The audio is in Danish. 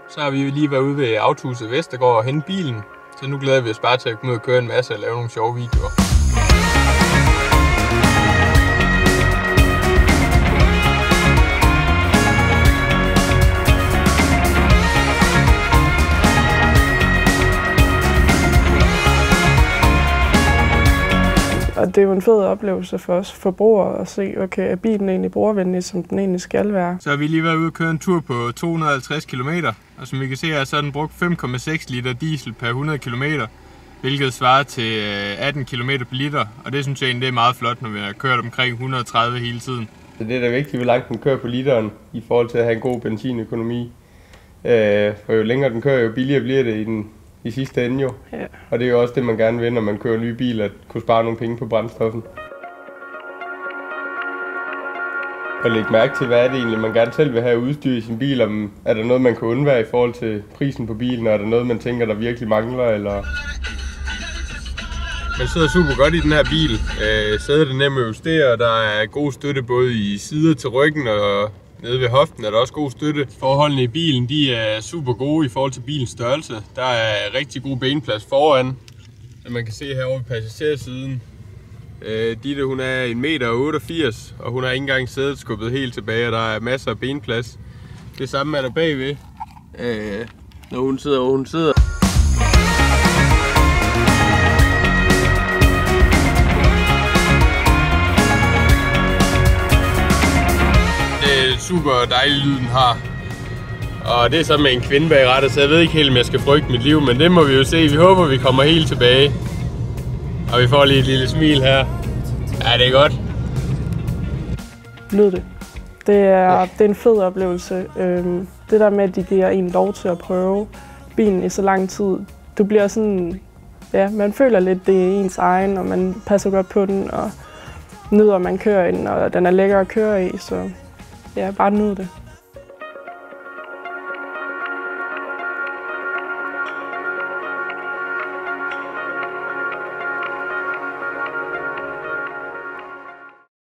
Så har vi lige været ude ved Autohuset Vestergaard og hente bilen. Så nu glæder vi os bare til at komme ud og køre en masse og lave nogle sjove videoer. Og det er jo en fed oplevelse for os forbrugere at se, okay, er bilen egentlig brugervenlig, som den egentlig skal være. Så har vi lige været ude og køre en tur på 250 km, og som vi kan se her, så er den brugt 5,6 liter diesel per 100 km, hvilket svarer til 18 km per liter, og det synes jeg egentlig er meget flot, når vi har kørt omkring 130 hele tiden. Så det er da vigtigt, hvor langt den kører på literen, i forhold til at have en god benzinøkonomi. For jo længere den kører, jo billigere bliver det i sidste ende jo. Ja. Og det er jo også det, man gerne vil, når man kører en ny bil, at kunne spare nogle penge på brændstoffen. Og lægge mærke til, hvad er det egentlig, man gerne selv vil have udstyr i sin bil. Om er der noget, man kan undvære i forhold til prisen på bilen, og er der noget, man tænker, der virkelig mangler, eller... Man sidder super godt i den her bil. Sædet er nemt at justere, og der er god støtte både i sider til ryggen og nede ved hoften er der også god støtte. Forholdene i bilen de er super gode i forhold til bilens størrelse. Der er rigtig god benplads foran. Som man kan se herovre ved passagersiden. Ditte hun er 1,88 meter, og hun har ikke engang sædet skubbet helt tilbage, og der er masser af benplads. Det samme er der bagved, når hun sidder, hvor hun sidder. Super dejlig lyd den har. Og det er så med en kvinde bag rattet, så jeg ved ikke helt, om jeg skal frygte mit liv, men det må vi jo se. Vi håber, vi kommer helt tilbage. Og vi får lige et lille smil her. Ja, det er godt. Nyd det. Det er en fed oplevelse. Det der med, at de giver en lov til at prøve bilen i så lang tid. Du bliver sådan, ja, man føler lidt, det er ens egen, og man passer godt på den, og nyder, at man kører ind, og den er lækker at køre i, så ja, bare nyd det.